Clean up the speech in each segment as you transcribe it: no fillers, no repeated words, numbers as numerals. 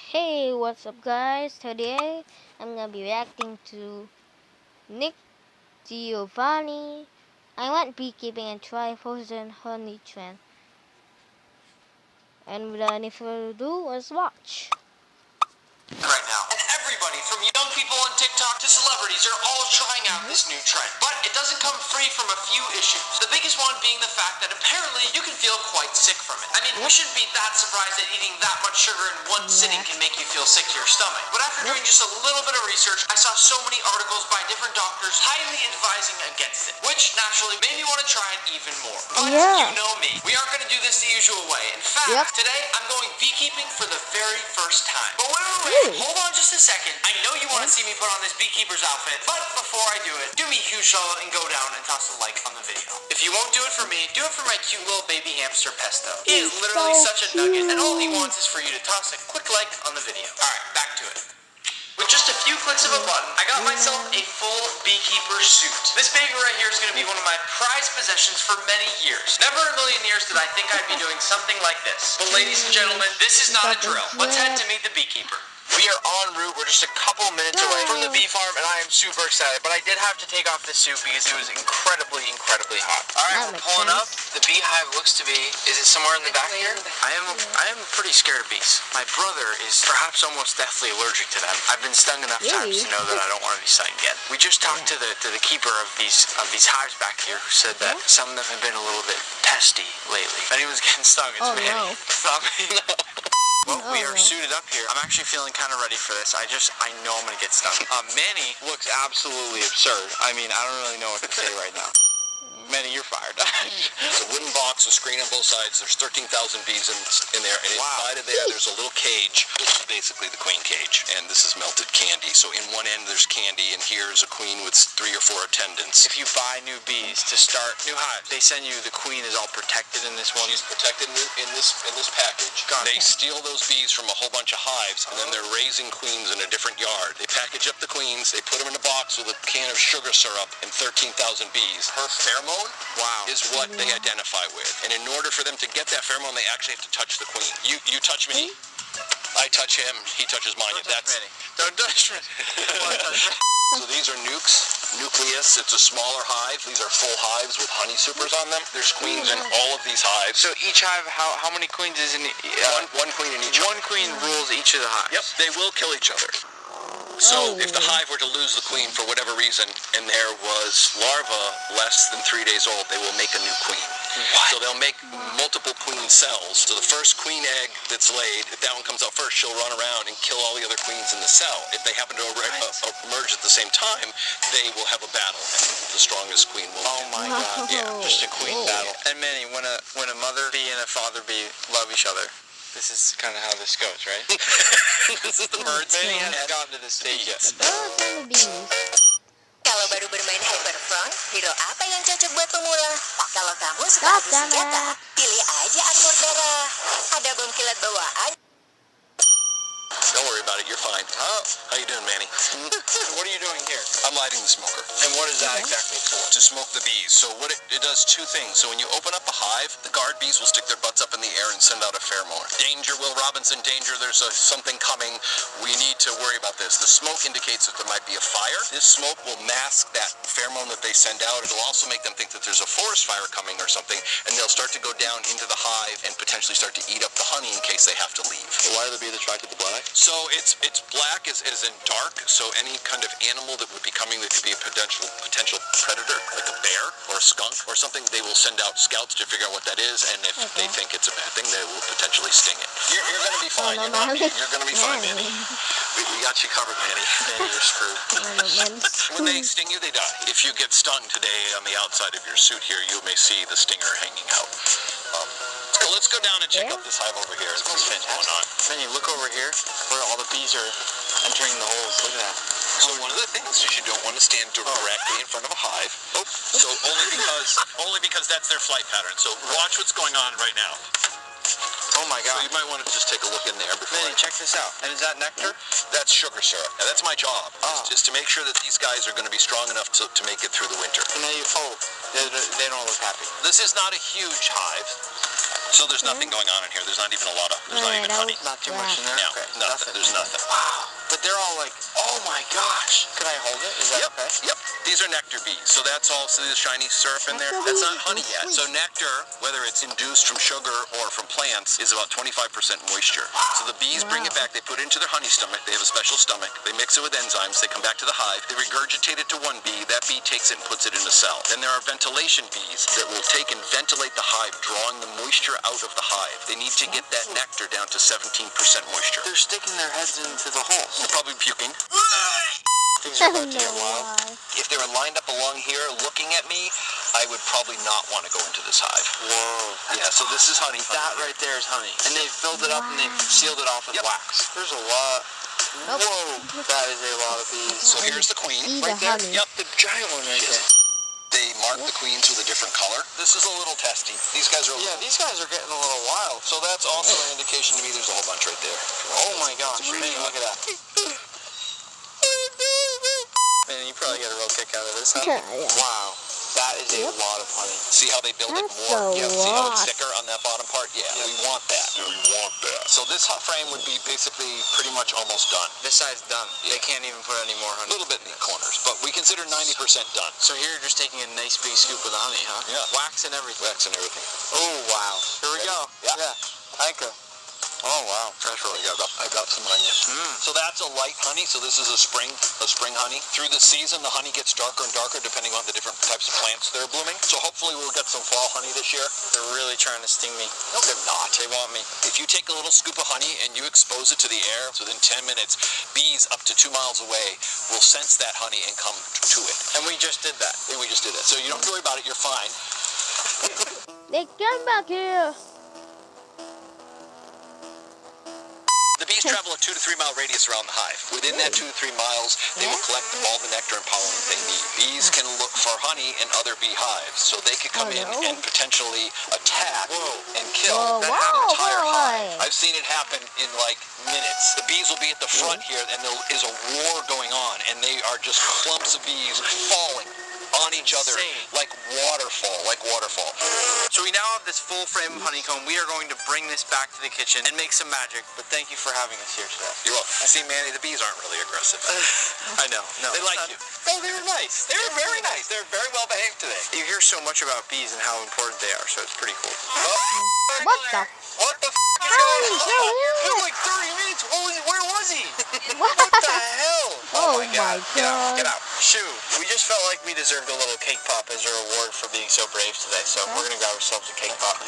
Hey, what's up, guys? Today I'm gonna be reacting to Nick Giovanni. I went beekeeping and try frozen honey trend. And without any further ado, let's watch. Right now. And everybody, from young people on TikTok to celebrities, are all trying out this new trend. But it doesn't come free from a few issues. The biggest one being the fact that apparently you can feel quite sick from it. I mean, we shouldn't be that surprised that eating that much sugar in one sitting can make you feel sick to your stomach. But after doing just a little bit of research, I saw so many articles by different doctors highly advising against it, which naturally made me want to try it even more. But you know me, we aren't going to do this the usual way. In fact, today I'm going beekeeping for the very first time. But wait. Hold on just a second. I know you want to see me put on this beekeeper's outfit, but before I do it, do me a huge shout and go down and toss a like on the video. If you won't do it for me, do it for my cute little baby hamster Pesto. He is literally such a nugget, and all he wants is for you to toss a quick like on the video. Alright, back to it. With just a few clicks of a button, I got myself a full beekeeper suit. This baby right here is going to be one of my prized possessions for many years. Never in a million years did I think I'd be doing something like this. But ladies and gentlemen, this is not a drill. Let's head to meet the beekeeper. We are en route. We're just a couple minutes away from the bee farm, and I am super excited. But I did have to take off this suit because it was incredibly hot. All right, we're pulling up. The beehive looks to be. Is it somewhere in the back here? I am pretty scared of bees. My brother is perhaps almost deathly allergic to them. I've been stung enough times to know that I don't want to be stung again. We just talked to the keeper of these hives back here, who said that some of them have been a little bit testy lately. If anyone's getting stung, it's me. No. Well, we are suited up here. I'm actually feeling kind of ready for this. I know I'm going to get stung. Manny looks absolutely absurd. I mean, I don't really know what to say right now. Manny, you're fired. It's a wooden box with screen on both sides. There's 13,000 bees in there, and inside of there, there's a little cage. This is basically the queen cage, and this is melted candy. So in one end, there's candy, and here's a queen with 3 or 4 attendants. If you buy new bees to start new hives, they send you the queen is all protected in this one. She's protected in this package. They steal those bees from a whole bunch of hives, and then they're raising queens in a different yard. They package up the queens, they put them in a box with a can of sugar syrup and 13,000 bees. Her pheromone is what they identify with. And in order for them to get that pheromone, they actually have to touch the queen. You touch me, I touch him, he touches mine. Don't touch me. So these are nucleus. It's a smaller hive. These are full hives with honey supers on them. There's queens in all of these hives. So each hive, how many queens is in one queen in each. One queen rules each of the hives. Yep, they will kill each other. So if the hive were to lose the queen for whatever reason, and there was larvae less than 3 days old, they will make a new queen. What? So they'll make multiple queen cells. So the first queen egg that's laid, if that one comes out first, she'll run around and kill all the other queens in the cell. If they happen to emerge at the same time, they will have a battle, and the strongest queen will win. Oh my God! Yeah, just a queen battle. And Manny, when a mother bee and a father bee love each other, this is kind of how this goes, right? This is the birds. Manny has gotten to this stage yet. Kalau baru bermain Hyperfront, hero apa yang cocok buat pemula? Kalau kamu suka adu senjata, pilih aja armor darah. Ada bom kilat bawaan. Don't worry about it, you're fine. How you doing, Manny? What are you doing here? I'm lighting the smoker. And what is that exactly for? To smoke the bees. So what it does 2 things. So when you open up a hive, the guard bees will stick their butts up in the air and send out a pheromone. Danger, Will Robinson, danger, there's something coming. We need to worry about this. The smoke indicates that there might be a fire. This smoke will mask that pheromone that they send out. It'll also make them think that there's a forest fire coming or something, and they'll start to go down into the hive and potentially start to eat up the honey in case they have to leave. So why are the bees attracted to black? So it's black as in dark, so any kind of animal that would be coming that could be a potential predator, like a bear or a skunk or something, they will send out scouts to figure out what that is, and if they think it's a bad thing, they will potentially sting it. You're going to be fine. You're going to be fine, Manny. We got you covered, Manny. Manny, you're screwed. When they sting you, they die. If you get stung today on the outside of your suit here, you may see the stinger hanging out. So let's go down and check out this hive over here. This is fantastic. Manny, look over here where all the bees are entering the holes. Look at that. So one of the things is you don't want to stand directly in front of a hive. So only because that's their flight pattern. So watch what's going on right now. Oh my God. So you might want to just take a look in there before. Manny, check this out. And is that nectar? That's sugar syrup. Now, that's my job, is to make sure that these guys are going to be strong enough to make it through the winter. And they don't look happy. This is not a huge hive. So there's nothing going on in here. There's not even there's not even honey. Not too much in there? No, Okay. nothing. There's nothing. Wow. But they're all like, oh my gosh. Can I hold it? Is that okay? Yep. These are nectar bees. So that's all. See the shiny syrup in there? That's not honey yet. So nectar, whether it's induced from sugar or from plants, is about 25% moisture. So the bees bring it back. They put it into their honey stomach. They have a special stomach. They mix it with enzymes. They come back to the hive. They regurgitate it to one bee. That bee takes it and puts it in a cell. Then there are ventilation bees that will take and ventilate the hive, drawing the moisture out of the hive. They need to get that nectar down to 17% moisture. They're sticking their heads into the holes. They're probably puking. Things are about to get wild. If they were lined up along here looking at me, I would probably not want to go into this hive. Whoa. Yeah, so this is honey. That right there is honey. And they've filled it up and they've sealed it off with wax. There's a lot. Whoa. That is a lot of bees. So here's the queen. See Right the there. honey. Yep. The giant one right there. They mark the queens with a different color. This is a little testy. These guys are Yeah, these guys are getting a little wild. So that's also an indication to me there's a whole bunch right there. Oh my gosh. Man, look at that. Man, you probably get a real kick out of this, huh? Yeah. Wow. That is a lot of honey. See how they build it That's more? a Yeah, see how it's lot. thicker on that bottom part? Yeah, we want that. We want that. So this hot frame would be basically pretty much almost done. This side's done. They can't even put any more A honey. little bit in the corners, but we consider 90% done. So here you're just taking a nice big scoop of the honey, huh? Yeah. Wax and everything. Wax and everything. Oh, wow. Here we go. Yeah. Thank you. Oh wow, that's really good. I got some on you. So that's a light honey. So this is a spring honey. Through the season, the honey gets darker and darker depending on the different types of plants that are blooming. So hopefully we'll get some fall honey this year. They're really trying to sting me. No, they're not. They want me. If you take a little scoop of honey and you expose it to the air, within 10 minutes, bees up to 2 miles away will sense that honey and come to it. And we just did that. And we just did that. So you don't have to worry about it. You're fine. They come back here. The bees travel a 2 to 3 mile radius around the hive. Within that 2 to 3 miles, they will collect all the nectar and pollen that they need. Bees can look for honey in other bee hives, so they could come in and potentially attack and kill that entire hive. I've seen it happen in like minutes. The bees will be at the front here, and there is a war going on, and they are just clumps of bees falling on each other like waterfall. So we now have this full frame of honeycomb. We are going to bring this back to the kitchen and make some magic, but thank you for having us here today. You're welcome. See, Manny, the bees aren't really aggressive. I know. No. They like you. No, they were nice. They were very nice. They're very well behaved today. You hear so much about bees and how important they are, so it's pretty cool. What the? What the f*** is How going is on? that It here? was like 30 minutes. Where was he? What? What the hell? Oh my Get out. god. Get out. Shoo, we just felt like we deserved a little cake pop as a reward for being so brave today, so we're going to grab ourselves a cake pop.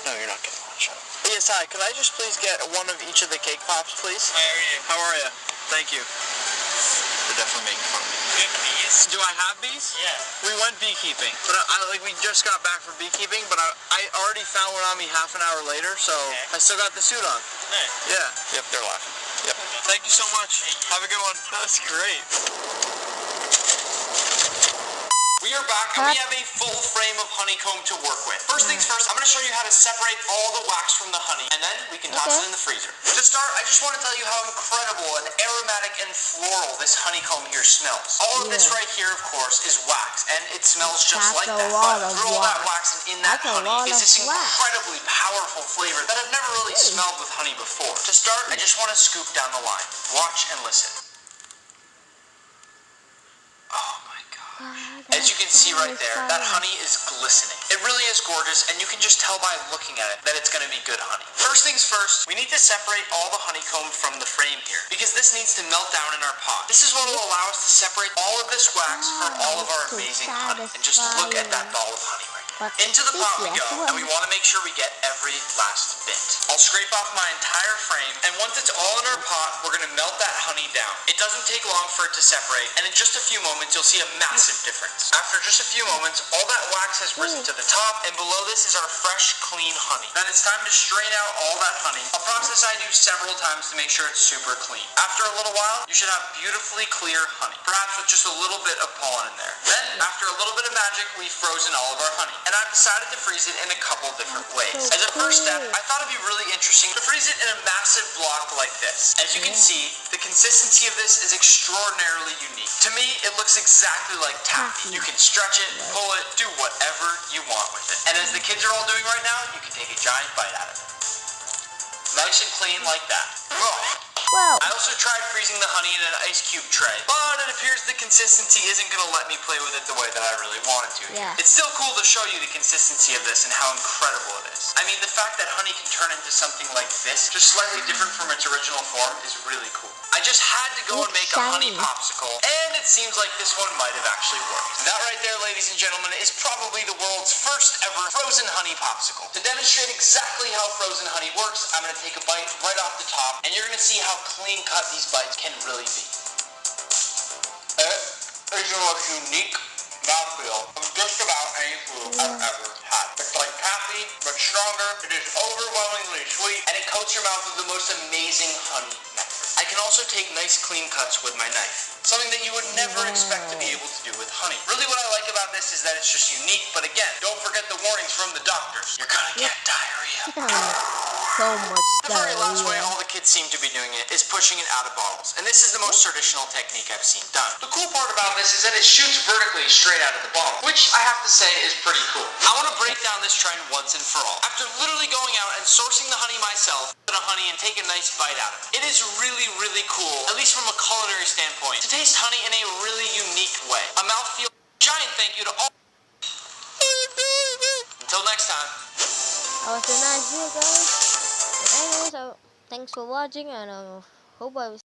No, you're not getting one. Shut up. Yes, hi, could I just please get one of each of the cake pops, please? How are you? How are you? Thank you. They're definitely making fun of me. You have bees? Do I have bees? Yeah. We went beekeeping, but we just got back from beekeeping, but I already found one on me half an hour later, so I still got the suit on. Nice. Yeah. Yep, they're laughing. Yep. Thank you so much. Have a good one. That's great. We are back and we have a full frame of honeycomb to work with. First things first, I'm going to show you how to separate all the wax from the honey, and then we can toss it in the freezer. To start, I just want to tell you how incredible and aromatic and floral this honeycomb here smells. All of this right here, of course, is wax, and it smells just That's like a that. lot But of through all that wax. wax and in that That's a honey lot is of this wax. incredibly powerful flavor that I've never really smelled with honey before. To start, I just want to scoop down the line. Watch and listen. Oh my god. As you can see right there, that honey is glistening. It really is gorgeous, and you can just tell by looking at it that it's going to be good honey. First things first, we need to separate all the honeycomb from the frame here, because this needs to melt down in our pot. This is what will allow us to separate all of this wax from all of our amazing honey. And just look at that ball of honey right there. Into the pot we go, and we want to make sure we get every last bit. I'll scrape off my entire frame, and once it's all in our pot, we're going to melt that honey down. It doesn't take long for it to separate, and in just a few moments, you'll see a massive difference. After just a few moments, all that wax has risen to the top, and below this is our fresh, clean honey. Then it's time to strain out all that honey, a process I do several times to make sure it's super clean. After a little while, you should have beautifully clear honey, perhaps with just a little bit of pollen in there. Then, after a little bit of magic, we've frozen all of our honey, and I've decided to freeze it in a couple different ways. As a first step, I thought it'd be really interesting to freeze it in a massive block like this. As you can can see, the consistency of this is extraordinarily unique. To me, it looks exactly like taffy. You can stretch it, pull it, do whatever you want with it. And as the kids are all doing right now, you can take a giant bite out of it. Nice and clean like that. Wow. I also tried freezing the honey in an ice cube tray, but it appears the consistency isn't going to let me play with it the way that I really wanted to. Yeah. It's still cool to show you the consistency of this and how incredible it is. I mean, the fact that honey can turn into something like this, just slightly different from its original form, is really cool. I just had to go and make a honey popsicle, and it seems like this one might have actually worked. That right there, ladies and gentlemen, is probably the world's first ever frozen honey popsicle. To demonstrate exactly how frozen honey works, I'm going to take a bite right off the top, and you're going to see how clean cut these bites can really be. It is the most unique mouthfeel of just about any food I've ever had. It's like taffy, but stronger. It is overwhelmingly sweet, and it coats your mouth with the most amazing honey nectar. I can also take nice clean cuts with my knife, something that you would never expect to be able to do with honey. Really what I like about this is that it's just unique, but again, don't forget the warnings from the doctors. You're gonna get diarrhea. So much The very last way diarrhea. all the kids seem to be doing it is pushing it out of bottles, and this is the most traditional technique I've seen done. The cool part about this is that it shoots vertically straight out of the bottle, which I have to say is pretty cool. I want to break down this trend once and for all. After literally going out and sourcing the honey myself, put a honey and take a nice bite out of it. It is really, really cool, at least from a culinary standpoint, to taste honey in a really unique way. A mouthfeel. Giant thank you to all. Until next time. That was a nice video, guys. But anyways, thanks for watching, and hope I will